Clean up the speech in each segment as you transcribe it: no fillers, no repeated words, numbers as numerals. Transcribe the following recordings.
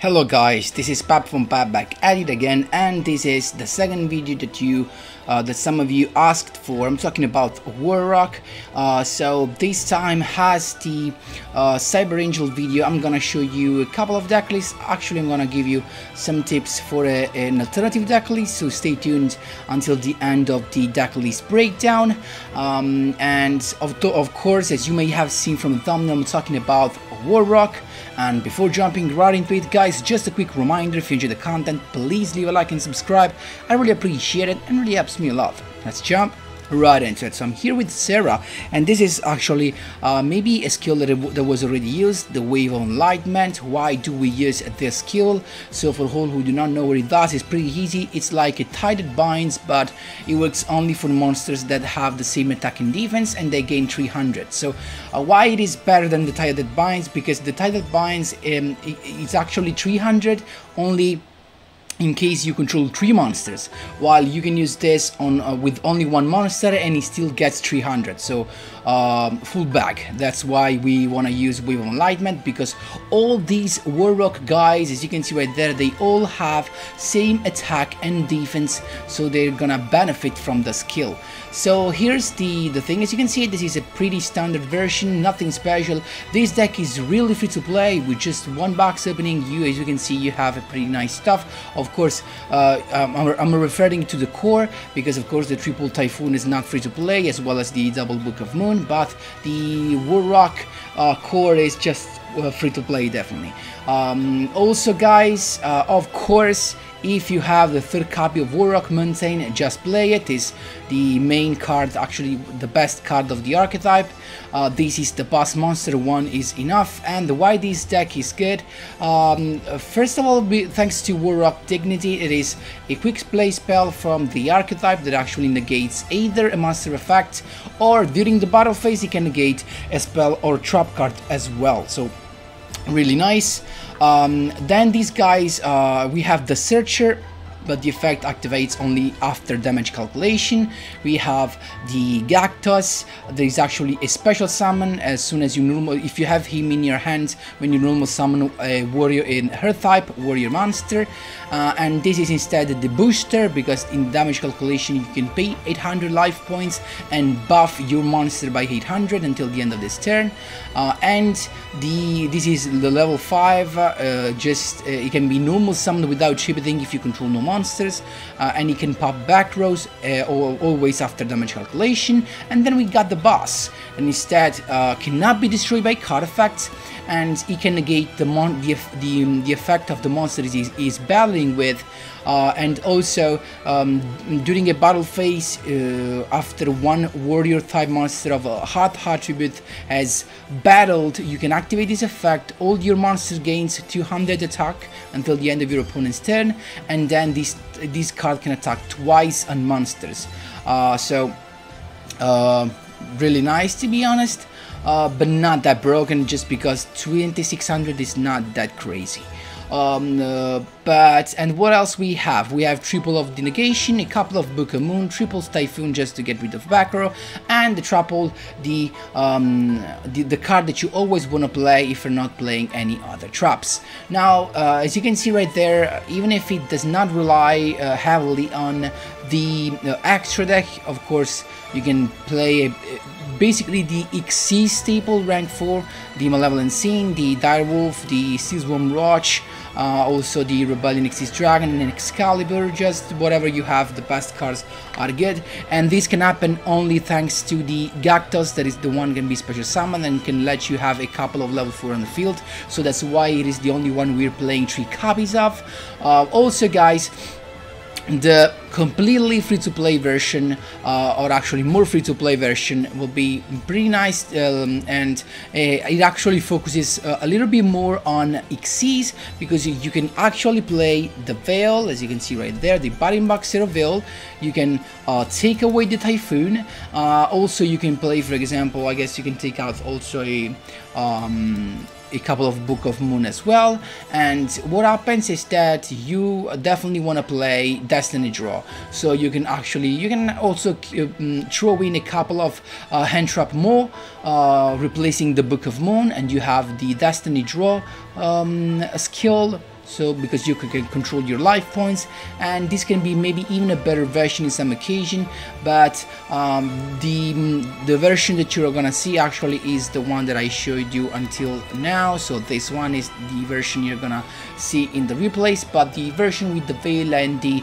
Hello guys, this is Pap from Pap back at it again, and this is the second video that some of you asked for. I'm talking about Warrock. So this time has the Cyber Angel video. I'm gonna show you a couple of deck lists. Actually, I'm gonna give you some tips for an alternative deck list, so stay tuned until the end of the deck list breakdown. And of course, as you may have seen from the thumbnail, I'm talking about Warrock. And before jumping right into it, guys, just a quick reminder: if you enjoy the content, please leave a like and subscribe. I really appreciate it and really helps me a lot. Let's jump right into it. So I'm here with Sarah, and this is actually maybe a skill that was already used, the Wave of Enlightenment. Why do we use this skill? So for all who do not know what it does, it's pretty easy. It's like a Tided Binds, but it works only for monsters that have the same attack and defense, and they gain 300. So why it is better than the Tided Binds? Because the Tided Binds it's actually 300 only in case you control 3 monsters, while you can use this on with only 1 monster and it still gets 300, so full bag. That's why we want to use Wave of Enlightenment, because all these Warrock guys, as you can see right there, they all have same attack and defense, so they're gonna benefit from the skill. So here's the thing: as you can see, this is a pretty standard version, nothing special. This deck is really free to play with just 1 box opening. As you can see, you have a pretty nice stuff. Of course, I'm referring to the core, because of course the triple Typhoon is not free to play, as well as the double Book of Moon, but the Warrock core is just free to play, definitely. Also guys, of course, if you have the 3rd copy of Warrock Mountain, just play it. It's the main card, actually the best card of the archetype. This is the boss monster, 1 is enough. And why this deck is good? First of all, thanks to Warrock Dignity, it is a quick play spell from the archetype that actually negates either a monster effect, or during the battle phase it can negate a spell or trap card as well. So really nice. Then these guys, we have the Searcher, but the effect activates only after damage calculation. We have the Gactus. There is actually a special summon as soon as you if you have him in your hand, when you normal summon a warrior in her type warrior monster. And this is instead the booster, because in damage calculation you can pay 800 life points and buff your monster by 800 until the end of this turn. And this is the level 5. It can be normal summoned without chipping if you control no monsters, and it can pop back rows always after damage calculation. And then we got the boss, and instead cannot be destroyed by card effects, and it can negate the effect of the monster is battling with. And also during a battle phase, after 1 warrior type monster of a hot attribute has battled, you can activate this effect. All your monsters gains 200 attack until the end of your opponent's turn, and then this card can attack twice on monsters. So really nice, to be honest, but not that broken, just because 2600 is not that crazy. And what else we have? We have triple of the negation, a couple of Book of Moon, triple Typhoon just to get rid of back row, and the triple the card that you always want to play if you're not playing any other traps. Now, as you can see right there, even if it does not rely heavily on the extra deck, of course you can play basically the XC staple rank 4, the Malevolent Scene, the Direwolf, the Seasworm Roach, also the Rebellion Xyz Dragon and Excalibur. Just whatever you have, the best cards are good, and this can happen only thanks to the Gactus. That is the one can be special summon and can let you have a couple of level 4 on the field, so that's why it is the only one we're playing 3 copies of. Also guys, the completely free-to-play version, or actually more free-to-play version, will be pretty nice, and it actually focuses a little bit more on Xyz, because you can actually play the Veil, as you can see right there, the Bottom Boxer Veil. You can take away the Typhoon. Also you can play, for example, I guess you can take out also a couple of Book of Moon as well. And what happens is that you definitely want to play Destiny Draw, so you can also throw in a couple of hand trap more, replacing the Book of Moon, and you have the Destiny Draw skill. so because you can control your life points, and this can be maybe even a better version in some occasion, but the version that you're gonna see actually is the one that I showed you until now. So this one is the version you're gonna see in the replays, but the version with the veil and the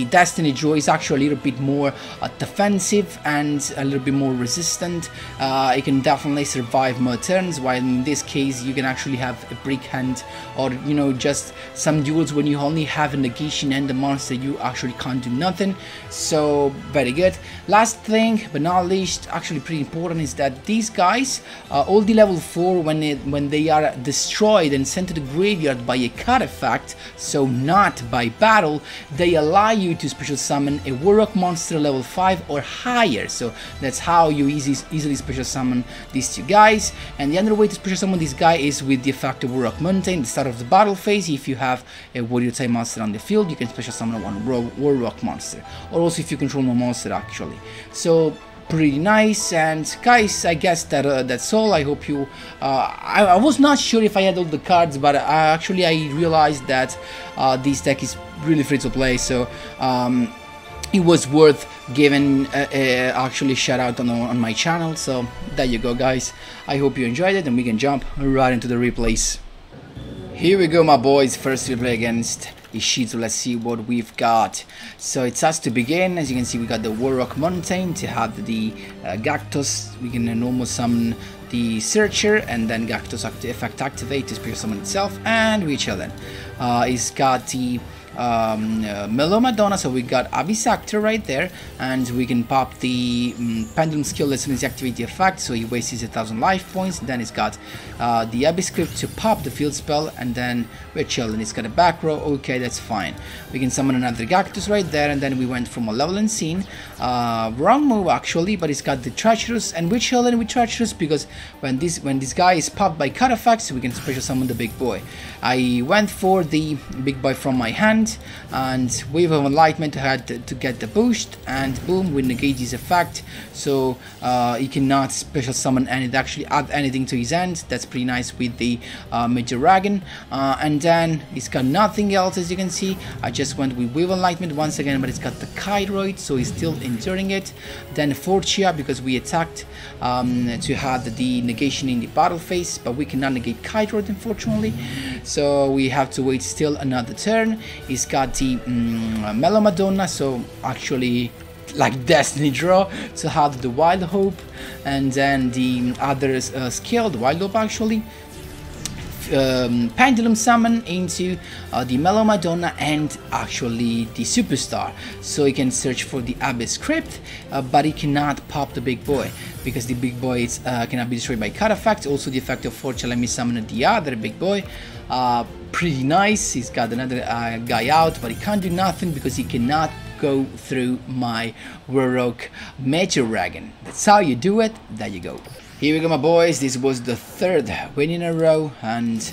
destiny draw is actually a little bit more defensive and a little bit more resistant. It can definitely survive more turns, while in this case you can actually have a break hand, or you know, just some duels when you only have a negation and the monster, you actually can't do nothing. So very good. Last thing but not least, actually pretty important, is that these guys, all the level 4, when they are destroyed and sent to the graveyard by a card effect, so not by battle, they allow you to special summon a Warrock monster level 5 or higher. So that's how you easily special summon these two guys. And the other way to special summon this guy is with the effect of Warrock Mountain. At the start of the battle phase, if you have a warrior type monster on the field, you can special summon one Warrock monster, or also if you control one monster actually. So pretty nice. And guys, I guess that that's all. I hope you I was not sure if I had all the cards, but actually I realized that this deck is really free to play, so it was worth giving actually shout out on my channel. So there you go guys, I hope you enjoyed it, and we can jump right into the replays. Here we go my boys, first replay against Ishizu. Let's see what we've got. So it's us to begin. As you can see, we got the Warrock Mountain to have the Gactus. We can normal summon the Searcher, and then Gactus effect activate to special summon itself, and we chillin'. It's got the Mellow Madonna, so we got Abyss Actor right there, and we can pop the Pendulum skill as soon as you activate the effect, so he wastes 1000 life points. Then it's got the Abyss script to pop the field spell, and then we're chilling. It's got a back row, okay, that's fine. We can summon another Gactus right there, and then we went from a level and scene. Wrong move actually, but it's got the Treacherous, and we're chilling with Treacherous because when this guy is popped by card effects, we can special summon the big boy. I went for the big boy from my hand, and Wave of Enlightenment had to get the boost, and boom, we negate his effect, so he cannot special summon and actually add anything to his end. That's pretty nice with the Major Dragon. And then he's got nothing else, as you can see. I just went with Wave of Enlightenment once again, but it's got the Kairoid, so he's still enduring it. Then Fortia, because we attacked to have the negation in the battle phase, but we cannot negate Kairoid unfortunately, so we have to wait still another turn. He's got the Mellow Madonna, so actually like Destiny draw to have the Wild Hope, and then the other skill, the Wild Hope actually, Pendulum summon into the Mellow Madonna and actually the Superstar, so he can search for the Abyss script, but he cannot pop the big boy because the big boy is, cannot be destroyed by card effect. Also the effect of Fortune let me summon the other big boy. Pretty nice. He's got another guy out, but he can't do nothing because he cannot go through my Warrock Major Dragon. That's how you do it. There you go. Here we go my boys, this was the third win in a row, and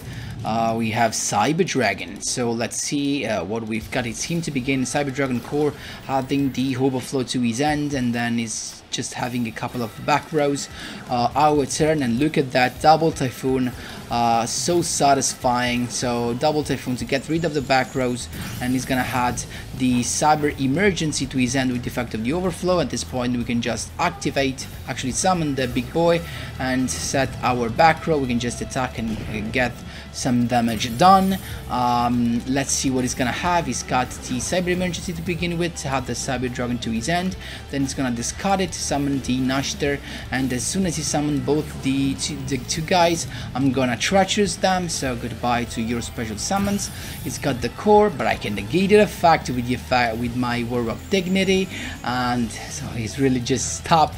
we have Cyber Dragon. So let's see what we've got. It's him to begin. Cyber Dragon core having the overflow to his end, and then is just having a couple of back rows. Our turn, and look at that double Typhoon, so satisfying. So double Typhoon to get rid of the back rows, and he's gonna add the Cyber Emergency to his end with the effect of the overflow. At this point we can just activate, actually summon the big boy and set our back row. We can just attack and get some damage done. Let's see what he's gonna have. He's got the Cyber Emergency to begin with to have the Cyber Dragon to his end, then he's gonna discard it to summon the Nashter, and as soon as he summons both the two guys, I'm gonna Treacherous them, so goodbye to your special summons. He's got the core, but I can negate the effect with my Warrock Dignity, and so he's really just stopped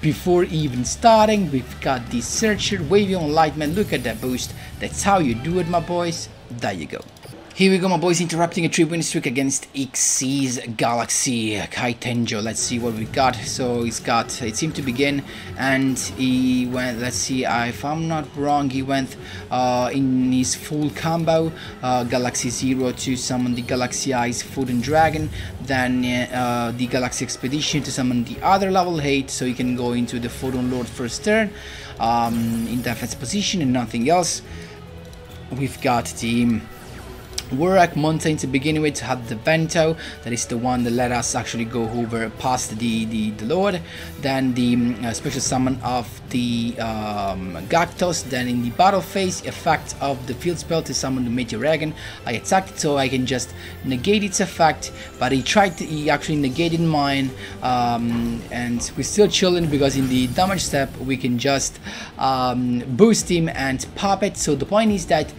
before even starting. We've got the Searcher, Wavy Enlightenment, look at that boost. That's how you do it my boys. There you go. Here we go my boys, interrupting a 3-win streak against Xyz Galaxy Kaitenjo. Let's see what we got. So he's got, it seemed to begin, and he went, let's see if I'm not wrong, he went in his full combo, Galaxy 0 to summon the Galaxy Eyes Food and Dragon, then the Galaxy Expedition to summon the other level 8, so you can go into the Photon Lord first turn in defense position and nothing else. we've got the Warrock Mountain to begin with, had the Vento, that is the one that let us actually go over past the Lord, then the special summon of the Gactos, then in the battle phase, effect of the field spell to summon the Meteor Dragon. I attacked it so I can just negate its effect, but he actually negated mine, and we're still chilling because in the damage step we can just boost him and pop it. So the point is that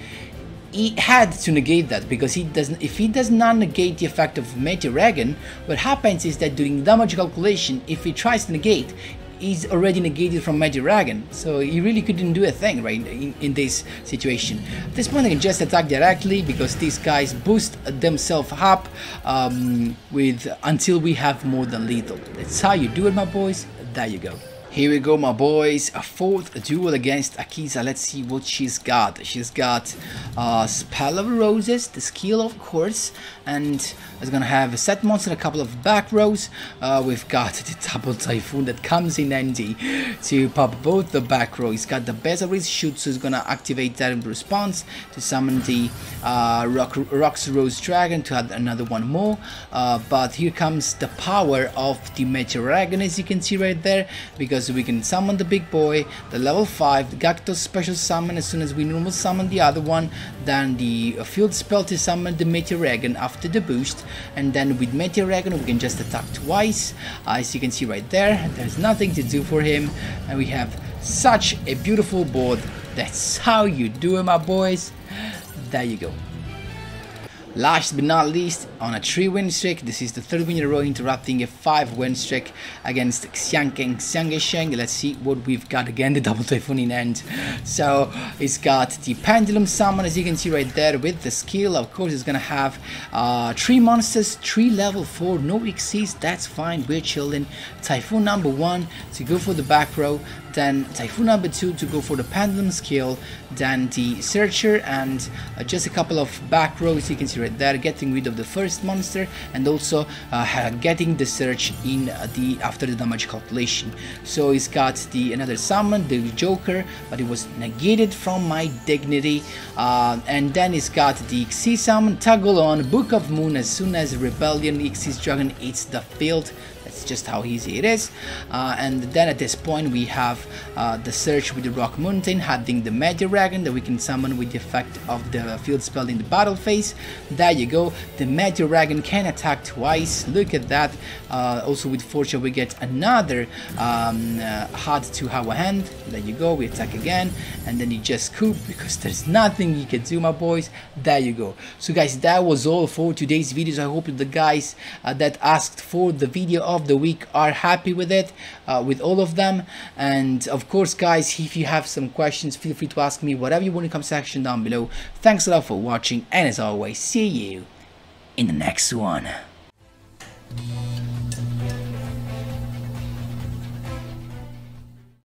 he had to negate that, because if he does not negate the effect of Meteor Dragon, what happens is that during damage calculation, if he tries to negate, he's already negated from Meteor Dragon, so he really couldn't do a thing, right, in this situation. At this point I can just attack directly, because these guys boost themselves up until we have more than lethal. That's how you do it, my boys. There you go. Here we go, my boys, a fourth duel against Akiza. Let's see what she's got. She's got Spell of Roses, the skill of course, and it's gonna have a set monster, a couple of back rows. We've got the double typhoon that comes in handy to pop both the back rows. He's got the Bezaris shoot, so it's gonna activate that in response to summon the Rock's Rose Dragon to add another one more. But here comes the power of the Meteor Dragon, as you can see right there, because we can summon the big boy, the level 5, the Gactos special summon as soon as we normal summon the other one, then the field spell to summon the Meteor Dragon after the boost, and then with Meteor Dragon we can just attack twice. As you can see right there, there's nothing to do for him, and we have such a beautiful board. That's how you do it, my boys. There you go. Last but not least, on a 3-win streak, this is the 3rd win in a row, interrupting a 5-win streak against Xiangkeng Xiangsheng. Let's see what we've got. Again, the double typhoon in end. So it's got the Pendulum Summon, as you can see right there, with the skill. Of course, it's gonna have 3 monsters, 3 level 4, no XCs. That's fine, we're chilling. Typhoon number 1 to go for the back row, then Typhoon number 2 to go for the Pendulum skill, then the Searcher, and just a couple of back rows, you can see right there, getting rid of the first monster, and also getting the Search in after the damage calculation. So he's got another summon, the Joker, but it was negated from my dignity, and then he's got the XC summon, Toggle on, Book of Moon. As soon as Rebellion XC's Dragon hits the field, that's just how easy it is. And then at this point we have the Search with the Rock Mountain, adding the Meteor Dragon that we can summon with the effect of the field spell in the battle phase. There you go, the Meteor Dragon can attack twice, look at that. Also with Fortune we get another HUD to our hand. There you go, we attack again, and then you just scoop, because there's nothing you can do, my boys. There you go. So guys, that was all for today's videos. I hope the guys that asked for the video of the week are happy with it, with all of them. And of course guys, if you have some questions, feel free to ask me whatever you want in the comment section down below. Thanks a lot for watching, and as always, see you in the next one.